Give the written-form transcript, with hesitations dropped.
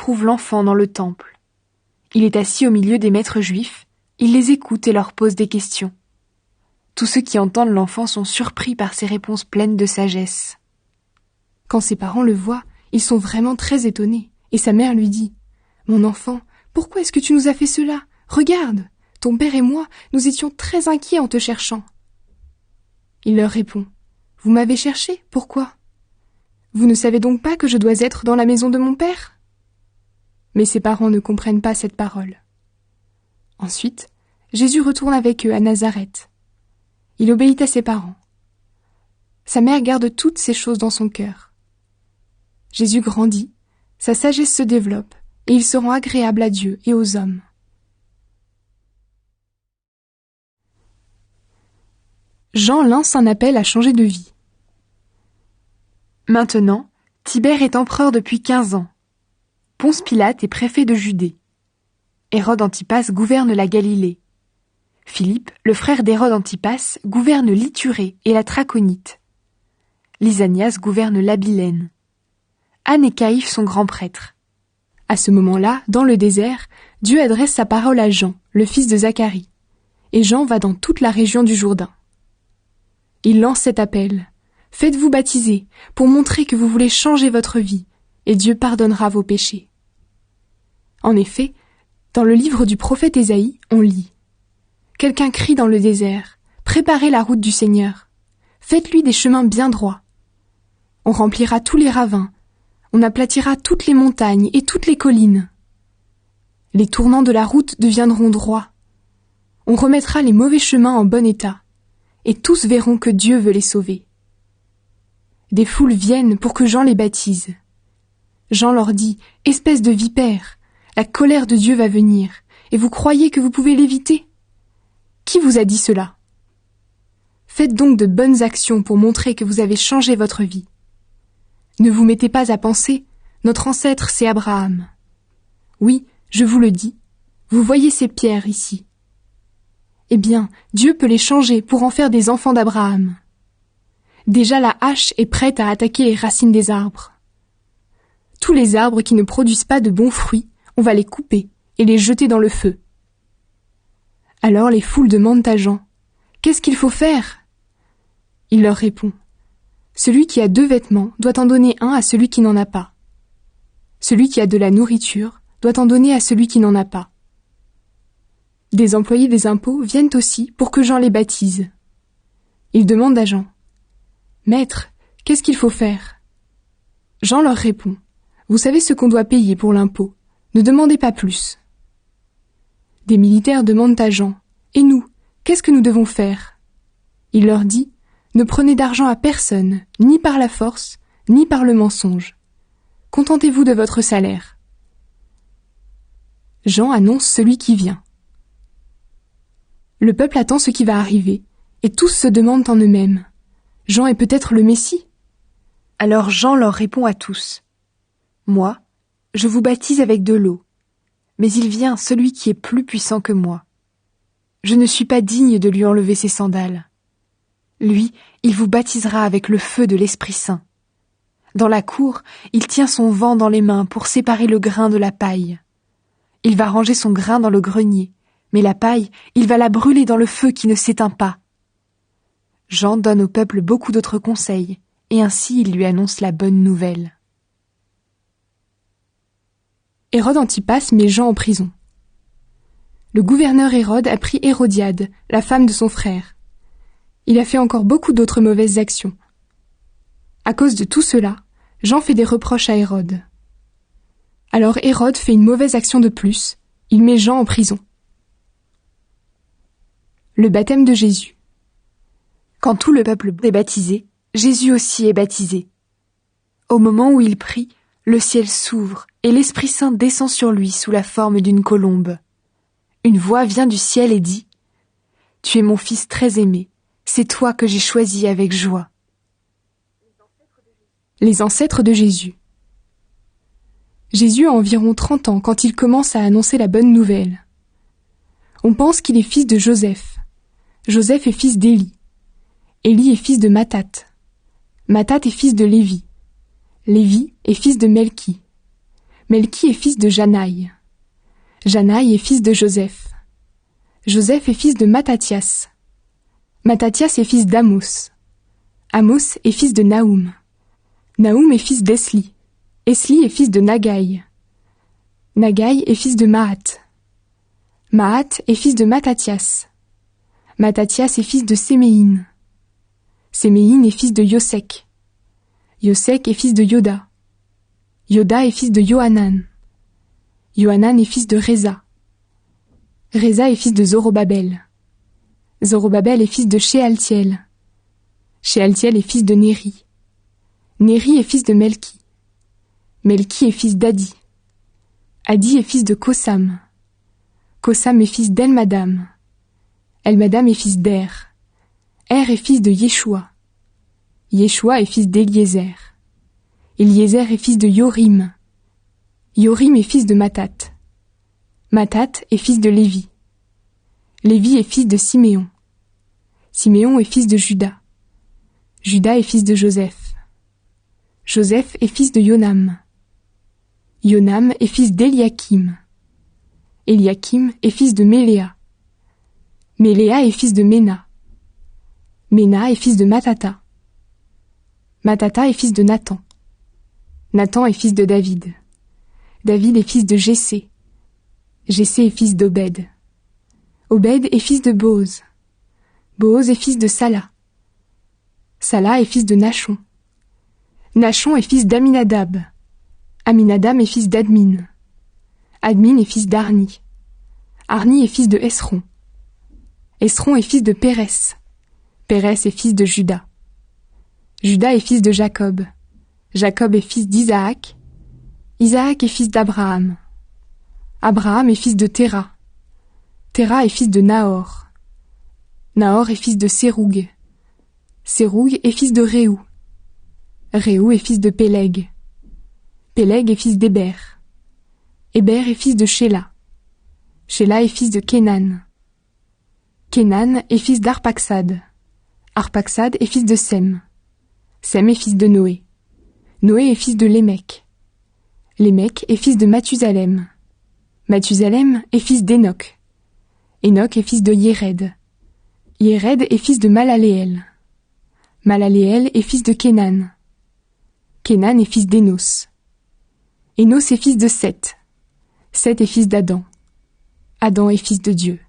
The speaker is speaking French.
retrouve l'enfant dans le temple. Il est assis au milieu des maîtres juifs, il les écoute et leur pose des questions. Tous ceux qui entendent l'enfant sont surpris par ses réponses pleines de sagesse. Quand ses parents le voient, ils sont vraiment très étonnés, et sa mère lui dit « Mon enfant, pourquoi est-ce que tu nous as fait cela ? Regarde, ton père et moi, nous étions très inquiets en te cherchant. » Il leur répond « Vous m'avez cherché, pourquoi ? Vous ne savez donc pas que je dois être dans la maison de mon père ?» Mais ses parents ne comprennent pas cette parole. Ensuite, Jésus retourne avec eux à Nazareth. Il obéit à ses parents. Sa mère garde toutes ces choses dans son cœur. Jésus grandit, sa sagesse se développe, et il se rend agréable à Dieu et aux hommes. Jean lance un appel à changer de vie. Maintenant, Tibère est empereur depuis 15 ans. Ponce Pilate est préfet de Judée. Hérode Antipas gouverne la Galilée. Philippe, le frère d'Hérode Antipas, gouverne l'Ithurée et la Traconite. Lysanias gouverne l'Abilène. Anne et Caïphe sont grands prêtres. À ce moment-là, dans le désert, Dieu adresse sa parole à Jean, le fils de Zacharie. Et Jean va dans toute la région du Jourdain. Il lance cet appel. « Faites-vous baptiser pour montrer que vous voulez changer votre vie, et Dieu pardonnera vos péchés. » En effet, dans le livre du prophète Ésaïe, on lit « Quelqu'un crie dans le désert, préparez la route du Seigneur. Faites-lui des chemins bien droits. On remplira tous les ravins, on aplatira toutes les montagnes et toutes les collines. Les tournants de la route deviendront droits. On remettra les mauvais chemins en bon état, et tous verront que Dieu veut les sauver. » Des foules viennent pour que Jean les baptise. Jean leur dit « Espèce de vipères, la colère de Dieu va venir, et vous croyez que vous pouvez l'éviter ? Qui vous a dit cela ? Faites donc de bonnes actions pour montrer que vous avez changé votre vie. Ne vous mettez pas à penser, notre ancêtre c'est Abraham. Oui, je vous le dis, vous voyez ces pierres ici. Eh bien, Dieu peut les changer pour en faire des enfants d'Abraham. Déjà la hache est prête à attaquer les racines des arbres. Tous les arbres qui ne produisent pas de bons fruits, on va les couper et les jeter dans le feu. » Alors les foules demandent à Jean « Qu'est-ce qu'il faut faire ?» Il leur répond « Celui qui a 2 vêtements doit en donner un à celui qui n'en a pas. Celui qui a de la nourriture doit en donner à celui qui n'en a pas. » Des employés des impôts viennent aussi pour que Jean les baptise. Ils demandent à Jean « Maître, qu'est-ce qu'il faut faire ?» Jean leur répond « Vous savez ce qu'on doit payer pour l'impôt, ne demandez pas plus. » Des militaires demandent à Jean « Et nous, qu'est-ce que nous devons faire ?» Il leur dit « Ne prenez d'argent à personne, ni par la force, ni par le mensonge. Contentez-vous de votre salaire. » Jean annonce celui qui vient. Le peuple attend ce qui va arriver, et tous se demandent en eux-mêmes « Jean est peut-être le Messie ?» Alors Jean leur répond à tous « Moi, je vous baptise avec de l'eau, mais il vient celui qui est plus puissant que moi. Je ne suis pas digne de lui enlever ses sandales. Lui, il vous baptisera avec le feu de l'Esprit Saint. Dans la cour, il tient son vent dans les mains pour séparer le grain de la paille. Il va ranger son grain dans le grenier, mais la paille, il va la brûler dans le feu qui ne s'éteint pas. » Jean donne au peuple beaucoup d'autres conseils, et ainsi il lui annonce la bonne nouvelle. Hérode Antipas met Jean en prison. Le gouverneur Hérode a pris Hérodiade, la femme de son frère. Il a fait encore beaucoup d'autres mauvaises actions. À cause de tout cela, Jean fait des reproches à Hérode. Alors Hérode fait une mauvaise action de plus, il met Jean en prison. Le baptême de Jésus. Quand tout le peuple est baptisé, Jésus aussi est baptisé. Au moment où il prie, le ciel s'ouvre et l'Esprit Saint descend sur lui sous la forme d'une colombe. Une voix vient du ciel et dit « Tu es mon fils très aimé, c'est toi que j'ai choisi avec joie. » Les ancêtres de Jésus. Jésus a environ 30 ans quand il commence à annoncer la bonne nouvelle. On pense qu'il est fils de Joseph. Joseph est fils d'Élie. Élie est fils de Mathat. Mathat est fils de Lévi. Lévi est fils de Melchi. Melki est fils de Janaï. Janaï est fils de Joseph. Joseph est fils de Matthathias. Matthathias est fils d'Amos. Amos est fils de Naoum. Naoum est fils d'Esli. Esli est fils de Nagai. Nagai est fils de Mahat. Mahat est fils de Matthathias. Matthathias est fils de Séméine. Séméine est fils de Yosek. Yosek est fils de Yoda. Yoda est fils de Yohanan. Yohanan est fils de Réza. Réza est fils de Zorobabel. Zorobabel est fils de Shealtiel. Shealtiel est fils de Néri. Néri est fils de Melki. Melki est fils d'Adi. Adi est fils de Kosam. Kosam est fils d'Elmadam. Elmadam est fils d'Er. Er est fils de Yeshua. Yeshua est fils d'Eliezer. Eliezer est fils de Yorim. Yorim est fils de Mathat. Mathat est fils de Lévi. Lévi est fils de Siméon. Siméon est fils de Juda. Juda est fils de Joseph. Joseph est fils de Yonam. Yonam est fils d'Eliakim. Eliakim est fils de Méléa. Méléa est fils de Ména. Ména est fils de Mathatha. Mathatha est fils de Nathan. Nathan est fils de David. David est fils de Jessé. Jessé est fils d'Obed. Obed est fils de Boz. Boz est fils de Sala. Sala est fils de Nachon. Nachon est fils d'Aminadab. Aminadab est fils d'Admin. Admin est fils d'Arni. Arni est fils de Esron. Esron est fils de Pérès. Pérès est fils de Juda. Juda est fils de Jacob. Jacob est fils d'Isaac. Isaac est fils d'Abraham. Abraham est fils de Téra. Téra est fils de Nahor. Nahor est fils de Séroug. Séroug est fils de Réou. Réou est fils de Péleg. Péleg est fils d'Héber. Héber est fils de Shéla. Shéla est fils de Kénan. Kénan est fils d'Arpaxad. Arpaxad est fils de Sem. Sem est fils de Noé. Noé est fils de Lémec. Lémec est fils de Mathusalem. Mathusalem est fils d'Énoch. Énoch est fils de Yéred. Yéred est fils de Malaléel. Malaléel est fils de Kénan. Kénan est fils d'Énos. Énos est fils de Seth. Seth est fils d'Adam. Adam est fils de Dieu.